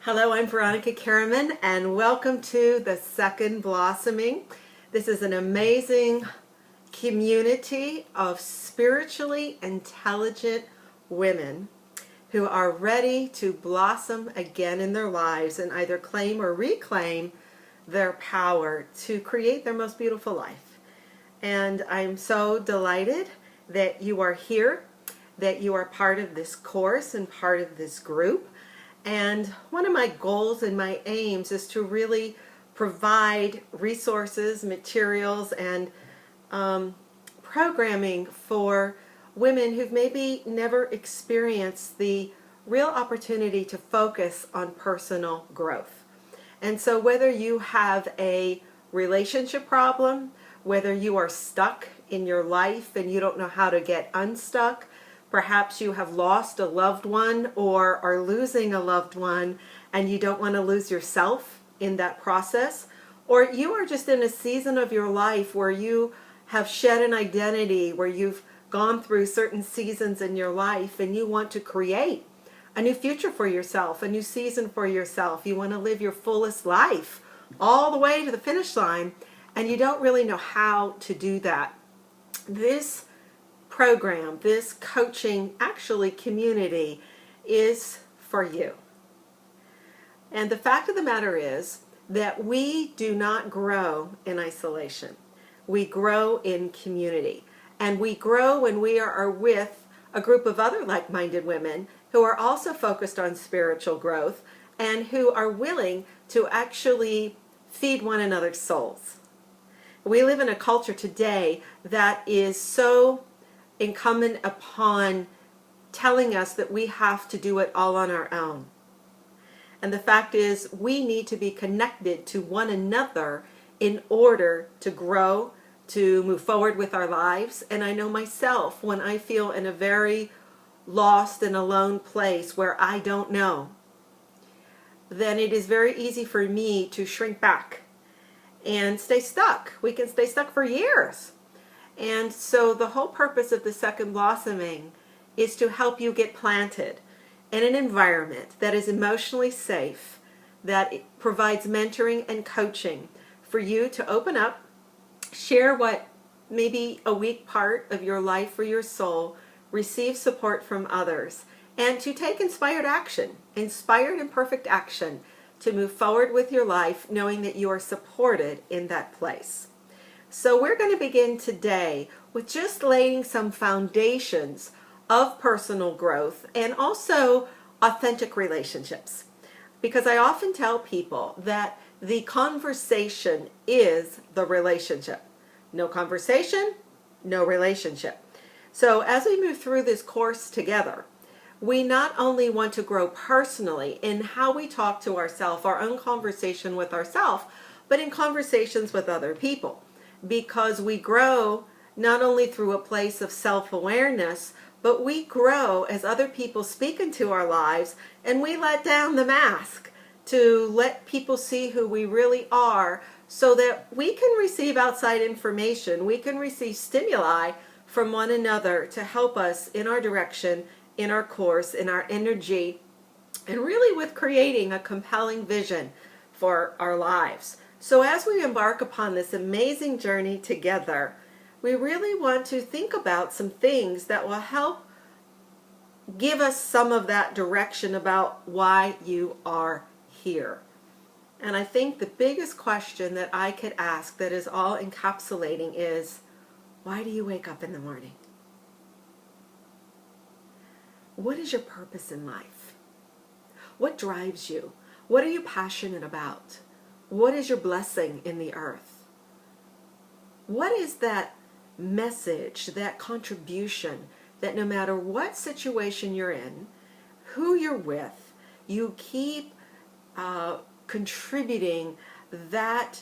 Hello, I'm Veronica Karaman, and welcome to the Second Blossoming. This is an amazing community of spiritually intelligent women who are ready to blossom again in their lives and either claim or reclaim their power to create their most beautiful life. And I'm so delighted that you are here, that you are part of this course and part of this group. And one of my goals and my aims is to really provide resources, materials, and programming for women who've maybe never experienced the real opportunity to focus on personal growth. And so whether you have a relationship problem, whether you are stuck in your life and you don't know how to get unstuck, perhaps you have lost a loved one or are losing a loved one and you don't want to lose yourself in that process, or you are just in a season of your life where you have shed an identity, where you've gone through certain seasons in your life and you want to create a new future for yourself, a new season for yourself. You want to live your fullest life all the way to the finish line and you don't really know how to do that. This program, this coaching, actually community, is for you. And the fact of the matter is that we do not grow in isolation. We grow in community. And we grow when we are with a group of other like-minded women who are also focused on spiritual growth and who are willing to actually feed one another's souls. We live in a culture today that is so incumbent upon telling us that we have to do it all on our own. And the fact is, we need to be connected to one another in order to grow, to move forward with our lives. And I know myself, when I feel in a very lost and alone place where I don't know, then it is very easy for me to shrink back and stay stuck. We can stay stuck for years. And so the whole purpose of the Second Blossoming is to help you get planted in an environment that is emotionally safe, that provides mentoring and coaching for you to open up, share what may be a weak part of your life or your soul, receive support from others, and to take inspired action, inspired and perfect action, to move forward with your life knowing that you are supported in that place. So we're going to begin today with just laying some foundations of personal growth and also authentic relationships. Because I often tell people that the conversation is the relationship. No conversation, no relationship. So as we move through this course together, we not only want to grow personally in how we talk to ourselves, our own conversation with ourselves, but in conversations with other people. Because we grow not only through a place of self-awareness, but we grow as other people speak into our lives and we let down the mask to let people see who we really are so that we can receive outside information, we can receive stimuli from one another to help us in our direction, in our course, in our energy, and really with creating a compelling vision for our lives. So as we embark upon this amazing journey together, we really want to think about some things that will help give us some of that direction about why you are here. And I think the biggest question that I could ask that is all encapsulating is, why do you wake up in the morning? What is your purpose in life? What drives you? What are you passionate about? What is your blessing in the earth? What is that message, that contribution that no matter what situation you're in, who you're with, you keep contributing that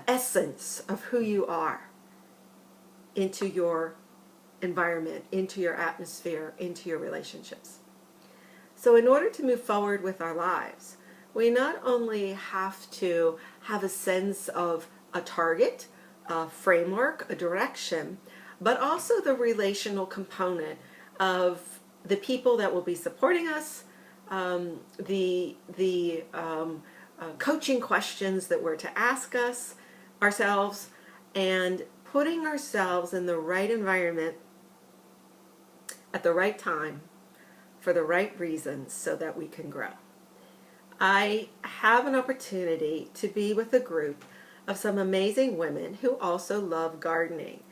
essence of who you are into your environment, into your atmosphere, into your relationships. So in order to move forward with our lives, we not only have to have a sense of a target, a framework, a direction, but also the relational component of the people that will be supporting us, coaching questions that we're to ask ourselves, and putting ourselves in the right environment at the right time for the right reasons so that we can grow. I have an opportunity to be with a group of some amazing women who also love gardening.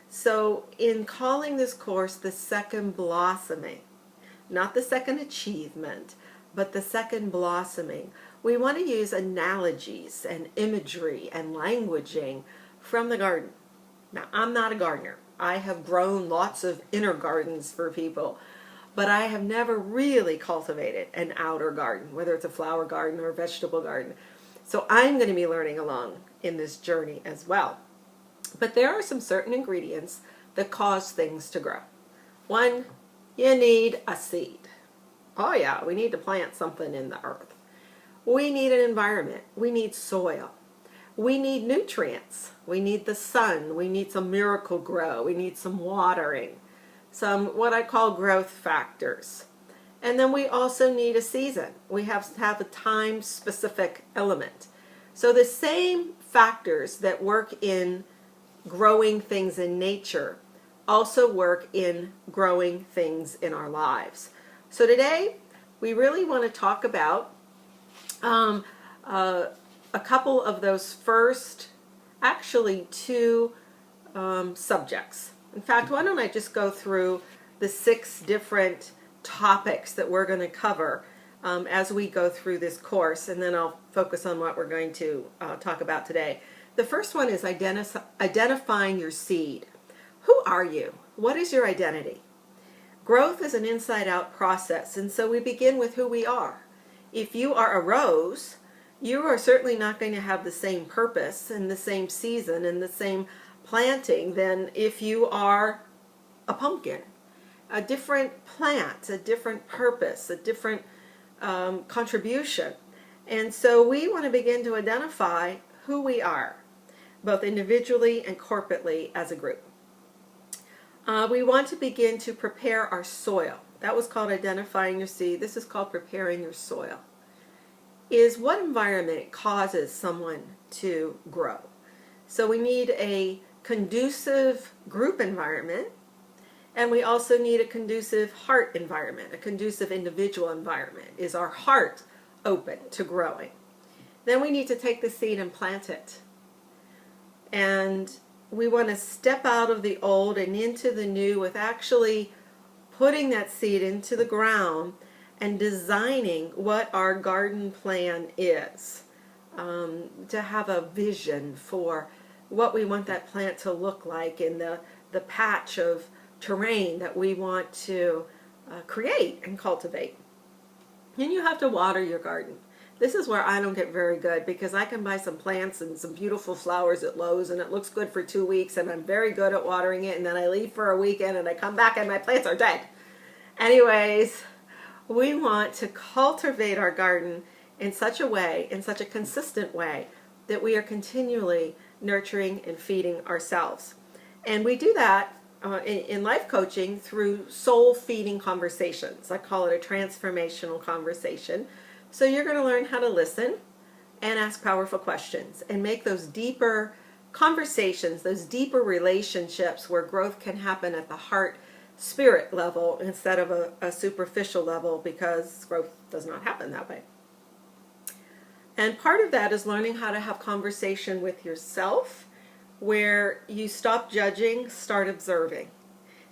So in calling this course the second blossoming, not the second achievement, but the second blossoming, we want to use analogies and imagery and languaging from the garden. Now, I'm not a gardener. I have grown lots of inner gardens for people, but I have never really cultivated an outer garden, whether it's a flower garden or a vegetable garden. So I'm going to be learning along in this journey as well. But there are some certain ingredients that cause things to grow. One, you need a seed. Oh yeah, we need to plant something in the earth. We need an environment. We need soil. We need nutrients. We need the sun. We need some Miracle-Gro. We need some watering. Some what I call growth factors. And then we also need a season. We have to have a time-specific element. So the same factors that work in growing things in nature also work in growing things in our lives. So today we really want to talk about a couple of those first, actually two subjects. In fact, why don't I just go through the 6 different topics that we're going to cover as we go through this course, and then I'll focus on what we're going to talk about today. The first one is identifying your seed. Who are you? What is your identity? Growth is an inside-out process, and so we begin with who we are. If you are a rose, you are certainly not going to have the same purpose and the same season and the same planting than if you are a pumpkin. A different plant, a different purpose, a different contribution. And so we want to begin to identify who we are, both individually and corporately as a group. We want to begin to prepare our soil. That was called identifying your seed. This is called preparing your soil. Is what environment causes someone to grow. So we need a conducive group environment, and we also need a conducive heart environment, a conducive individual environment. Is our heart open to growing? Then we need to take the seed and plant it. And we want to step out of the old and into the new with actually putting that seed into the ground and designing what our garden plan is, to have a vision for what we want that plant to look like in the patch of terrain that we want to create and cultivate. And you have to water your garden. This is where I don't get very good, because I can buy some plants and some beautiful flowers at Lowe's and it looks good for 2 weeks and I'm very good at watering it, and then I leave for a weekend and I come back and my plants are dead. Anyways, we want to cultivate our garden in such a way, in such a consistent way, that we are continually nurturing and feeding ourselves. And we do that in life coaching through soul-feeding conversations. I call it a transformational conversation. So you're going to learn how to listen and ask powerful questions and make those deeper conversations, those deeper relationships where growth can happen at the heart spirit level instead of a superficial level, because growth does not happen that way. And part of that is learning how to have conversation with yourself, where you stop judging, start observing,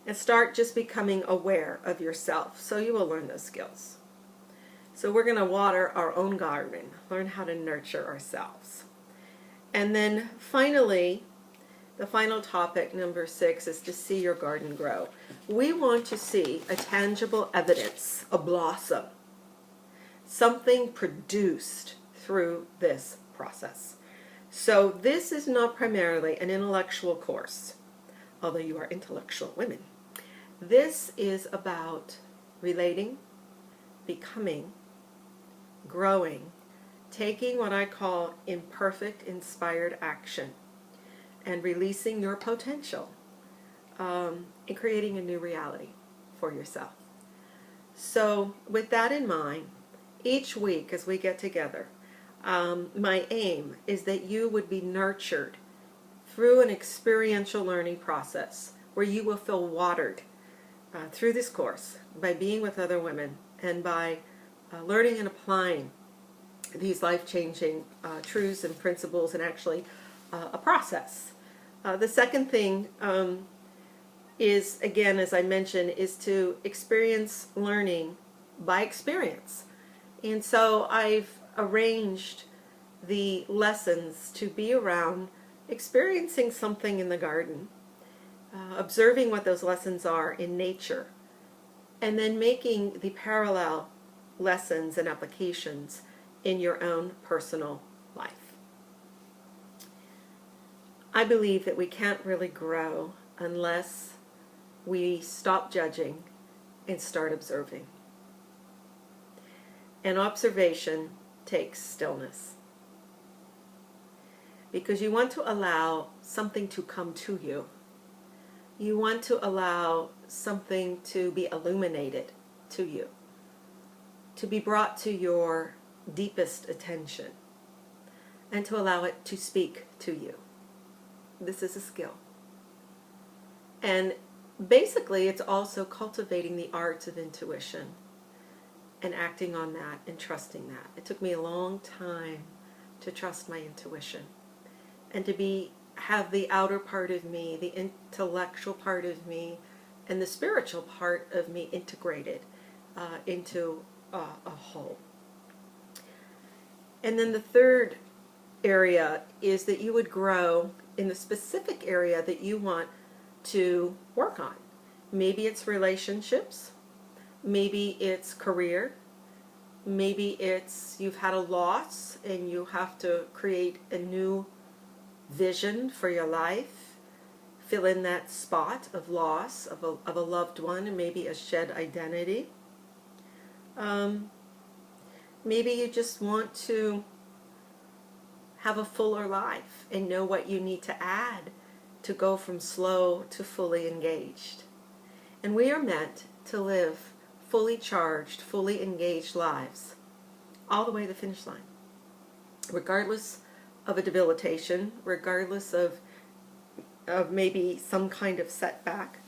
and start just becoming aware of yourself. So you will learn those skills. So we're going to water our own garden, learn how to nurture ourselves. And then finally, the final topic, number 6, is to see your garden grow. We want to see a tangible evidence, a blossom, something produced through this process. So this is not primarily an intellectual course, although you are intellectual women. This is about relating, becoming, growing, taking what I call imperfect inspired action, and releasing your potential, and creating a new reality for yourself. So with that in mind, each week as we get together, my aim is that you would be nurtured through an experiential learning process where you will feel watered through this course by being with other women and by learning and applying these life-changing truths and principles, and actually a process. The second thing is, again, as I mentioned, is to experience learning by experience. And so I've arranged the lessons to be around experiencing something in the garden, observing what those lessons are in nature, and then making the parallel lessons and applications in your own personal life. I believe that we can't really grow unless we stop judging and start observing. And observation takes stillness, because you want to allow something to come to you. You want to allow something to be illuminated to you, to be brought to your deepest attention, and to allow it to speak to you. This is a skill. And basically, it's also cultivating the arts of intuition and acting on that and trusting that. It took me a long time to trust my intuition and to have the outer part of me, the intellectual part of me, and the spiritual part of me integrated into a whole. And then the third area is that you would grow in the specific area that you want to work on. Maybe it's relationships, maybe it's career, maybe it's you've had a loss and you have to create a new vision for your life, fill in that spot of loss of a loved one, and maybe a shed identity. Maybe you just want to have a fuller life and know what you need to add to go from slow to fully engaged. And we are meant to live fully charged, fully engaged lives all the way to the finish line, regardless of a debilitation, regardless of maybe some kind of setback.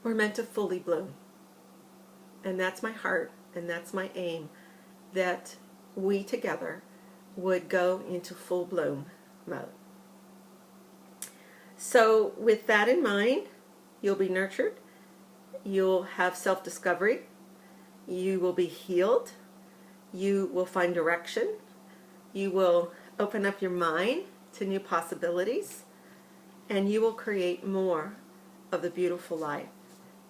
We're meant to fully bloom. And that's my heart, and that's my aim, that we together would go into full bloom mode. So with that in mind, you'll be nurtured, you'll have self-discovery, you will be healed, you will find direction, you will open up your mind to new possibilities, and you will create more of the beautiful life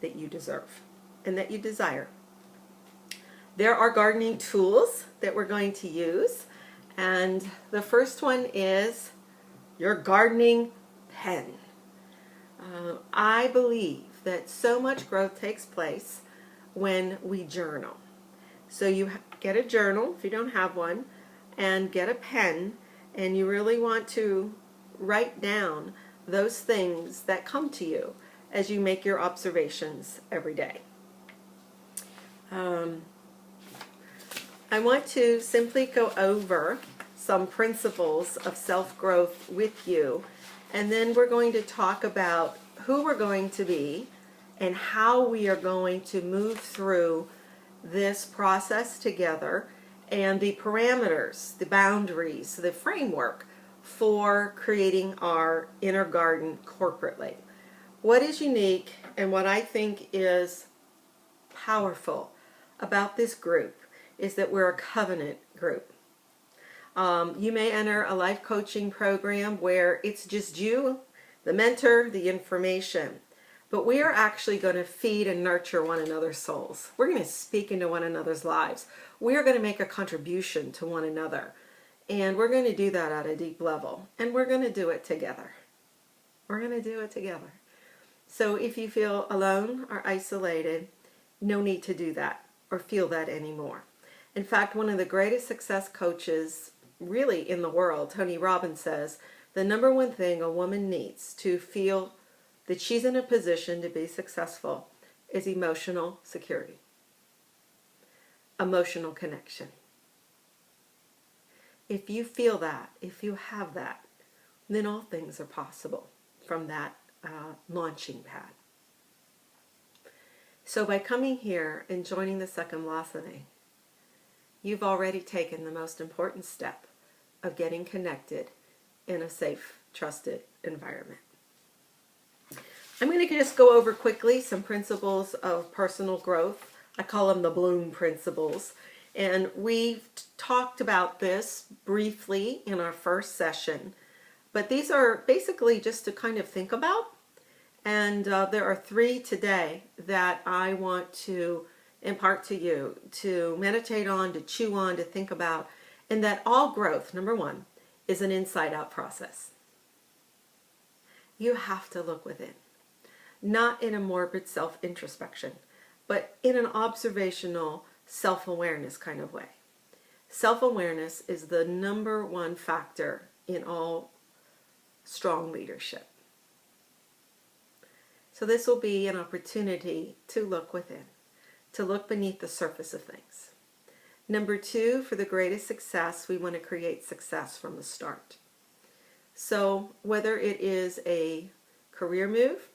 that you deserve and that you desire. There are gardening tools that we're going to use, and the first one is your gardening pen. I believe that so much growth takes place when we journal. So you get a journal if you don't have one, and get a pen, and you really want to write down those things that come to you as you make your observations every day. I want to simply go over some principles of self-growth with you, and then we're going to talk about who we're going to be and how we are going to move through this process together, and the parameters, the boundaries, the framework for creating our inner garden corporately. What is unique and what I think is powerful about this group is that we're a covenant group. You may enter a life coaching program where it's just you, the mentor, the information. But we are actually going to feed and nurture one another's souls. We're going to speak into one another's lives. We are going to make a contribution to one another. And we're going to do that at a deep level. And we're going to do it together. We're going to do it together. So if you feel alone or isolated, no need to do that or feel that anymore. In fact, one of the greatest success coaches really in the world, Tony Robbins, says the number one thing a woman needs to feel that she's in a position to be successful is emotional security. emotional connection. If you feel that, if you have that, then all things are possible from that launching pad. So by coming here and joining the second blossoming, you've already taken the most important step of getting connected in a safe, trusted environment. I'm going to just go over quickly some principles of personal growth. I call them the Bloom principles. And we've talked about this briefly in our first session. But these are basically just to kind of think about. And there are 3 today that I want to impart to you, to meditate on, to chew on, to think about. And that all growth, number 1, is an inside-out process. You have to look within. Not in a morbid self-introspection, but in an observational self-awareness kind of way. Self-awareness is the number 1 factor in all strong leadership. So this will be an opportunity to look within, to look beneath the surface of things. Number 2, for the greatest success, we want to create success from the start. So whether it is a career move,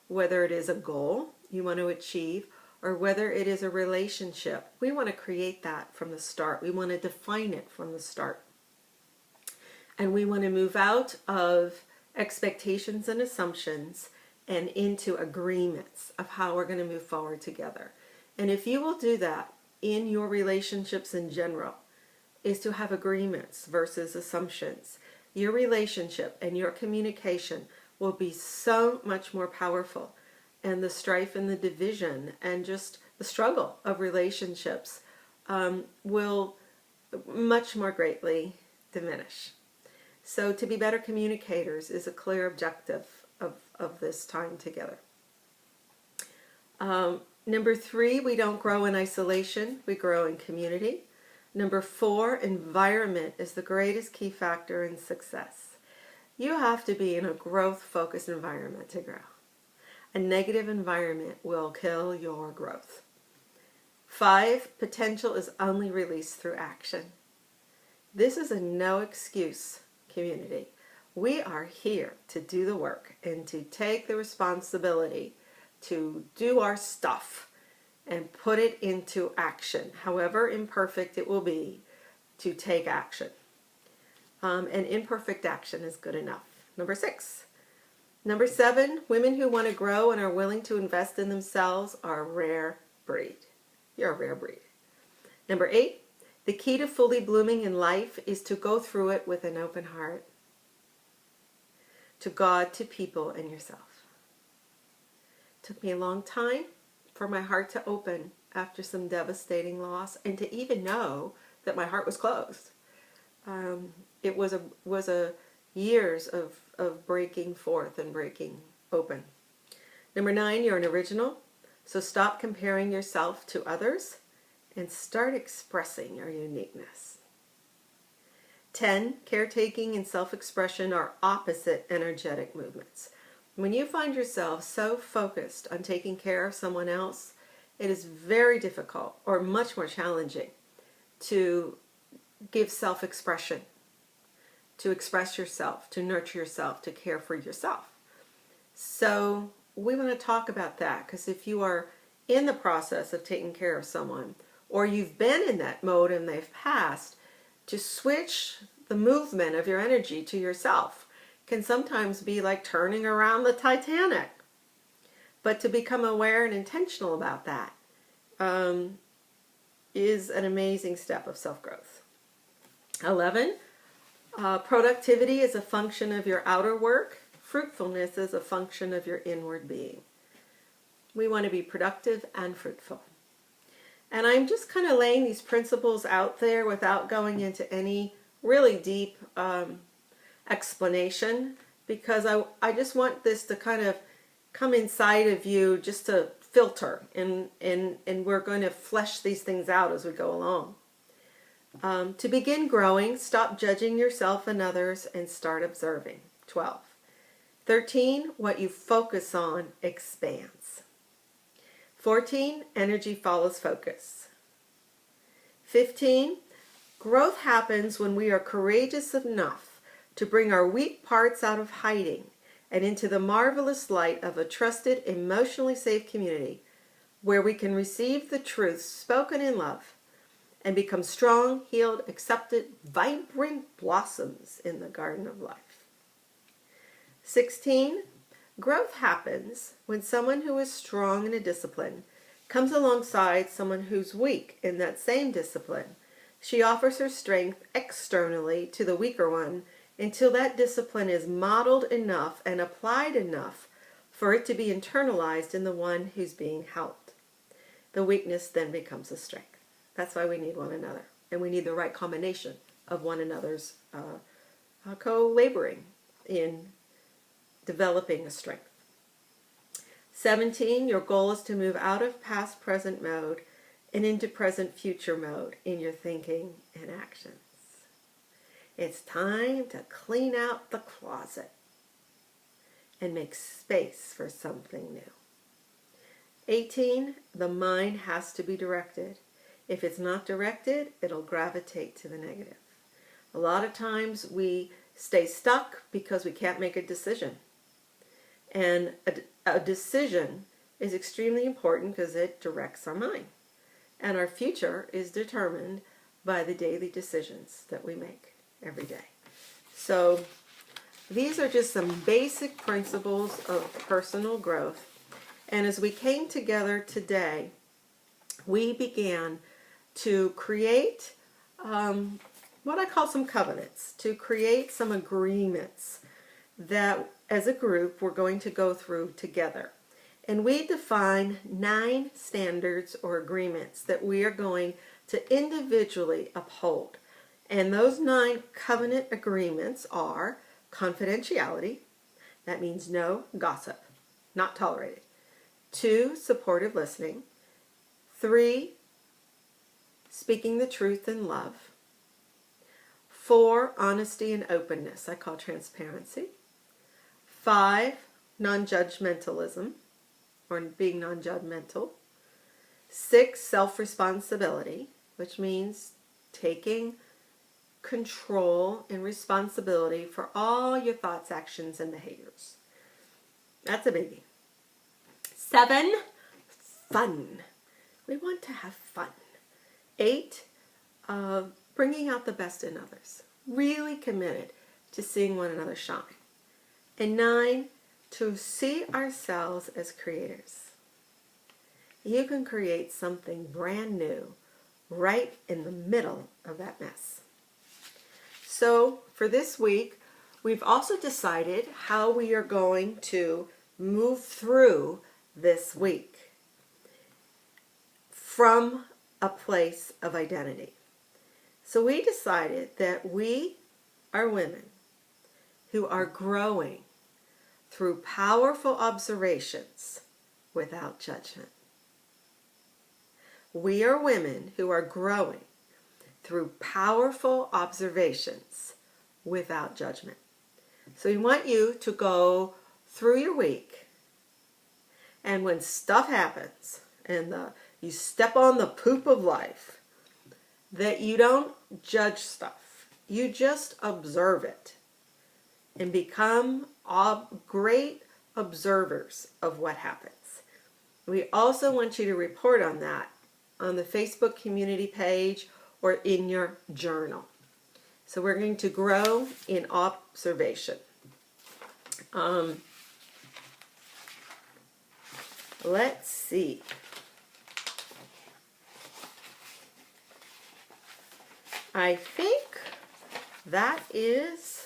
whether it is a goal you want to achieve, or whether it is a relationship, we want to create that from the start. We want to define it from the start. And we want to move out of expectations and assumptions and into agreements of how we're going to move forward together. And if you will do that in your relationships in general, is to have agreements versus assumptions, your relationship and your communication will be so much more powerful, and the strife and the division and just the struggle of relationships will much more greatly diminish. So to be better communicators is a clear objective of this time together. Number 3, we don't grow in isolation, we grow in community. Number 4, environment is the greatest key factor in success. You have to be in a growth-focused environment to grow. A negative environment will kill your growth. 5, potential is only released through action. This is a no excuse community. We are here to do the work and to take the responsibility to do our stuff and put it into action, however imperfect it will be, to take action. And imperfect action is good enough. Number 6. Number 7, women who want to grow and are willing to invest in themselves are a rare breed. You're a rare breed. Number 8, the key to fully blooming in life is to go through it with an open heart. To God, to people, and yourself. It took me a long time for my heart to open after some devastating loss, and to even know that my heart was closed. It was a years of breaking forth and breaking open. Number 9, you're an original. So stop comparing yourself to others and start expressing your uniqueness. 10, caretaking and self-expression are opposite energetic movements. When you find yourself so focused on taking care of someone else, it is very difficult or much more challenging to give self-expression, to express yourself, to nurture yourself, to care for yourself. So we want to talk about that, because if you are in the process of taking care of someone, or you've been in that mode and they've passed, to switch the movement of your energy to yourself can sometimes be like turning around the Titanic. But to become aware and intentional about that is an amazing step of self-growth. 11, productivity is a function of your outer work. Fruitfulness is a function of your inward being. We want to be productive and fruitful. And I'm just kind of laying these principles out there without going into any really deep explanation, because I just want this to kind of come inside of you, just to filter, and we're going to flesh these things out as we go along. To begin growing, stop judging yourself and others and start observing. 12. 13, what you focus on expands. 14, energy follows focus. 15, growth happens when we are courageous enough to bring our weak parts out of hiding and into the marvelous light of a trusted, emotionally safe community where we can receive the truth spoken in love and become strong, healed, accepted, vibrant blossoms in the garden of life. 16, growth happens when someone who is strong in a discipline comes alongside someone who's weak in that same discipline. She offers her strength externally to the weaker one until that discipline is modeled enough and applied enough for it to be internalized in the one who's being helped. The weakness then becomes a strength. That's why we need one another. And we need the right combination of one another's co-laboring in developing a strength. 17, your goal is to move out of past-present mode and into present-future mode in your thinking and actions. It's time to clean out the closet and make space for something new. 18, the mind has to be directed. If it's not directed, it'll gravitate to the negative. A lot of times we stay stuck because we can't make a decision. And a decision is extremely important because it directs our mind. And our future is determined by the daily decisions that we make every day. So these are just some basic principles of personal growth. And as we came together today, we began to create what I call some covenants, to create some agreements that as a group we're going to go through together. And we define 9 standards or agreements that we are going to individually uphold. And those 9 covenant agreements are confidentiality. That means no gossip, not tolerated. 2, supportive listening. 3, speaking the truth in love. 4, honesty and openness. I call transparency. 5, non-judgmentalism, or being non-judgmental. 6, self-responsibility, which means taking control and responsibility for all your thoughts, actions, and behaviors. That's a biggie. 7, fun. We want to have fun. 8, bringing out the best in others. Really committed to seeing one another shine. And 9, to see ourselves as creators. You can create something brand new right in the middle of that mess. So for this week, we've also decided how we are going to move through this week from a place of identity. So we decided that we are women who are growing through powerful observations without judgment. We are women who are growing through powerful observations without judgment. So we want you to go through your week, and when stuff happens and you step on the poop of life, that you don't judge stuff. You just observe it and become great observers of what happens. We also want you to report on that on the Facebook community page or in your journal. So we're going to grow in observation. Let's see. I think that is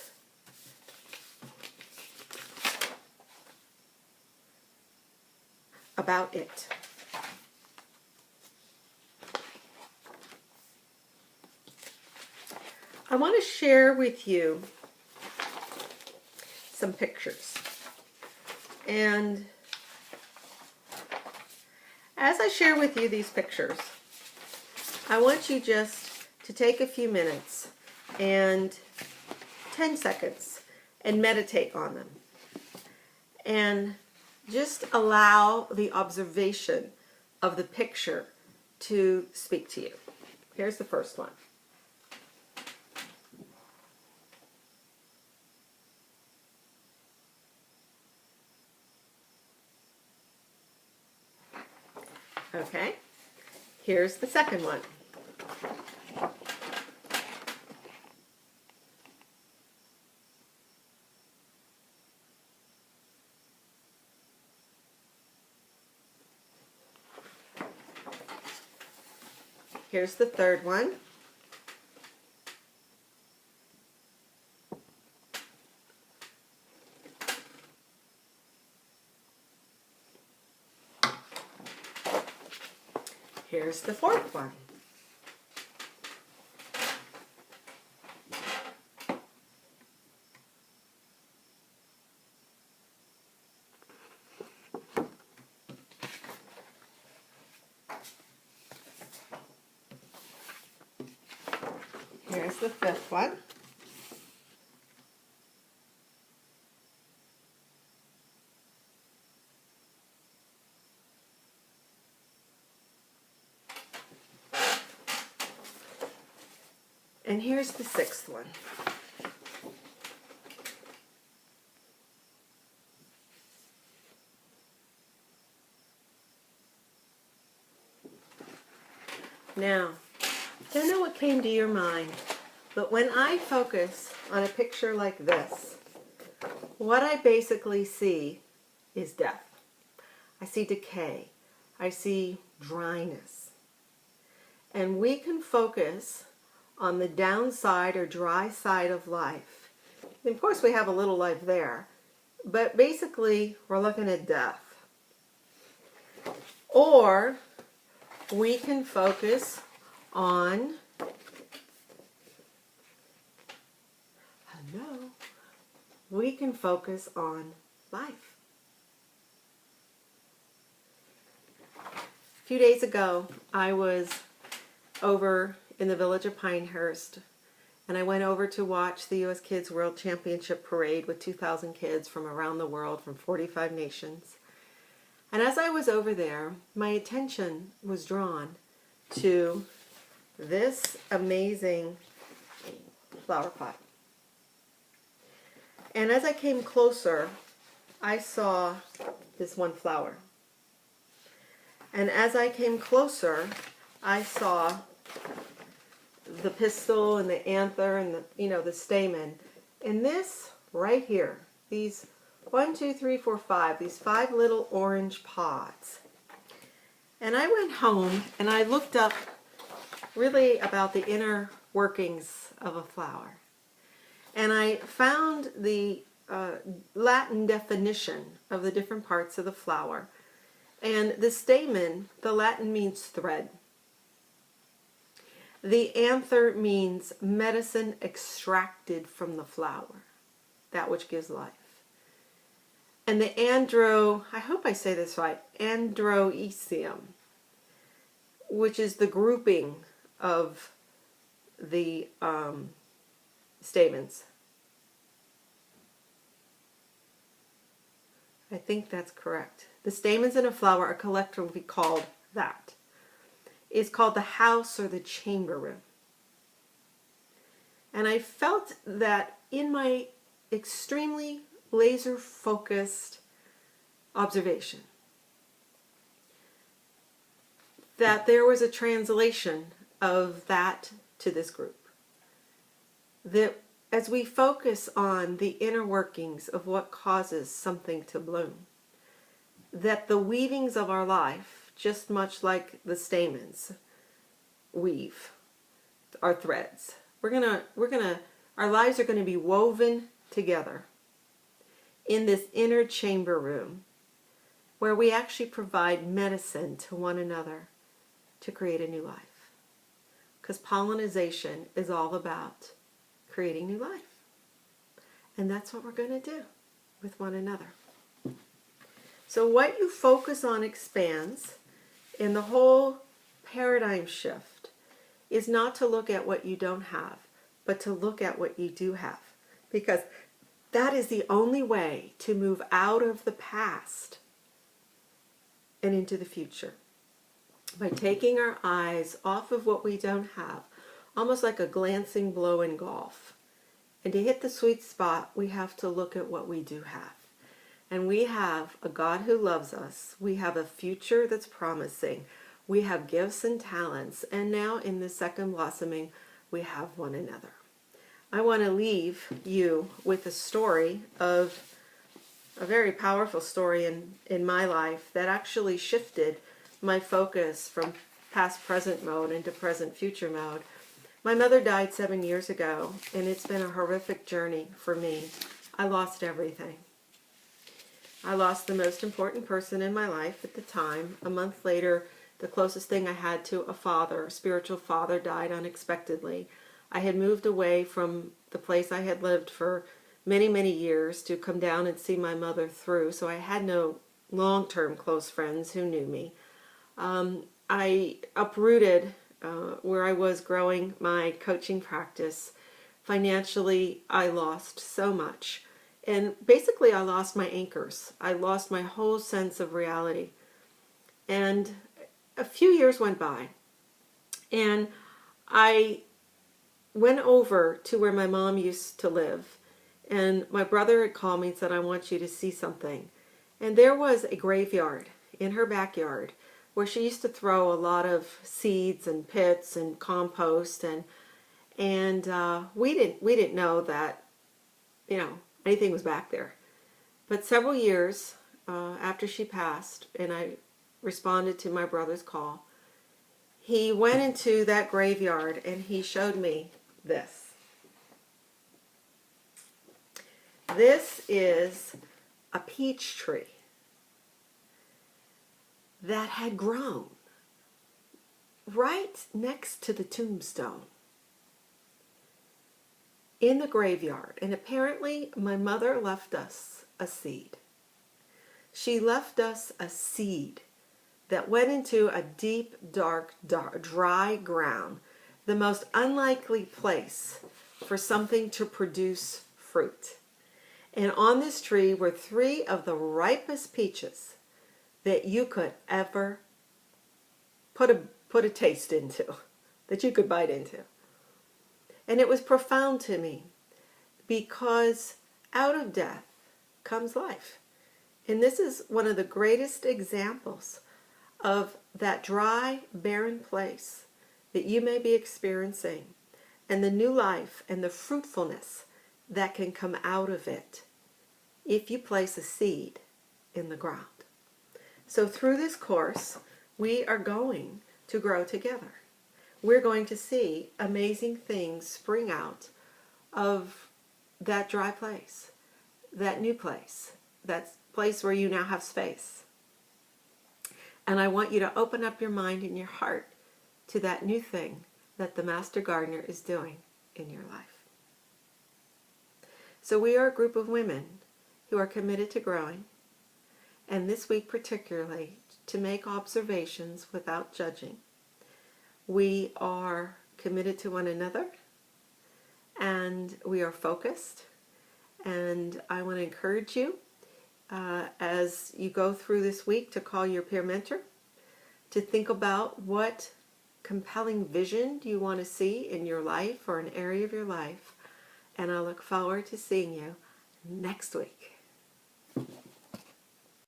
about it. I want to share with you some pictures. And as I share with you these pictures, I want you just to take a few minutes and 10 seconds and meditate on them. And just allow the observation of the picture to speak to you. Here's the first one. Okay, here's the second one. Here's the third one. Here's the fourth one. Here's the fifth one. And here's the sixth one. Now, don't know what came to your mind, but when I focus on a picture like this, what I basically see is death. I see decay. I see dryness. And we can focus on the downside or dry side of life. And of course, we have a little life there, but basically, we're looking at death. Or we can focus on, we can focus on life. A few days ago, I was over in the village of Pinehurst, and I went over to watch the U.S. Kids World Championship Parade with 2,000 kids from around the world, from 45 nations. And as I was over there, my attention was drawn to this amazing flower pot. And as I came closer, I saw this one flower. And as I came closer, I saw the pistil and the anther and the stamen. And this right here, these 1, 2, 3, 4, 5, these 5 little orange pods. And I went home and I looked up really about the inner workings of a flower. And I found the Latin definition of the different parts of the flower. And the stamen, the Latin means thread. The anther means medicine extracted from the flower, that which gives life. And the I hope I say this right, androecium, which is the grouping of the stamens. I think that's correct. The stamens in a flower are collectively called that. It's called the house or the chamber room. And I felt that in my extremely laser-focused observation, that there was a translation of that to this group. That as we focus on the inner workings of what causes something to bloom, that the weavings of our life, just much like the stamens weave our threads, our lives are gonna be woven together in this inner chamber room where we actually provide medicine to one another to create a new life. Because pollination is all about creating new life. And that's what we're going to do with one another. So what you focus on expands, and the whole paradigm shift is not to look at what you don't have, but to look at what you do have. Because that is the only way to move out of the past and into the future. by taking our eyes off of what we don't have, almost like a glancing blow in golf. And to hit the sweet spot, we have to look at what we do have. And we have a God who loves us. We have a future that's promising. We have gifts and talents. And now in the second blossoming, we have one another. I want to leave you with a story of a very powerful story in my life that actually shifted my focus from past present mode into present future mode. My mother died 7 years ago, and it's been a horrific journey for me. I lost everything. I lost the most important person in my life at the time. A month later, the closest thing I had to a father, a spiritual father, died unexpectedly. I had moved away from the place I had lived for many, many years to come down and see my mother through, so I had no long-term close friends who knew me. I uprooted where I was growing my coaching practice. Financially, I lost so much. And basically, I lost my anchors. I lost my whole sense of reality. And a few years went by, and I went over to where my mom used to live. And my brother had called me and said, I want you to see something. And there was a graveyard in her backyard where she used to throw a lot of seeds and pits and compost. And we didn't know that, anything was back there. But several years after she passed, and I responded to my brother's call, he went into that graveyard and he showed me this. This is a peach tree that had grown right next to the tombstone in the graveyard. And apparently my mother left us a seed. She left us a seed that went into a deep, dark, dry ground, the most unlikely place for something to produce fruit. And on this tree were 3 of the ripest peaches that you could ever put a taste into, that you could bite into. And it was profound to me because out of death comes life. And this is one of the greatest examples of that dry, barren place that you may be experiencing and the new life and the fruitfulness that can come out of it if you place a seed in the ground. So through this course, we are going to grow together. We're going to see amazing things spring out of that dry place, that new place, that place where you now have space. And I want you to open up your mind and your heart to that new thing that the Master Gardener is doing in your life. So we are a group of women who are committed to growing, and this week particularly, to make observations without judging. We are committed to one another, and we are focused, and I want to encourage you as you go through this week to call your peer mentor, to think about what compelling vision do you want to see in your life or an area of your life, and I look forward to seeing you next week.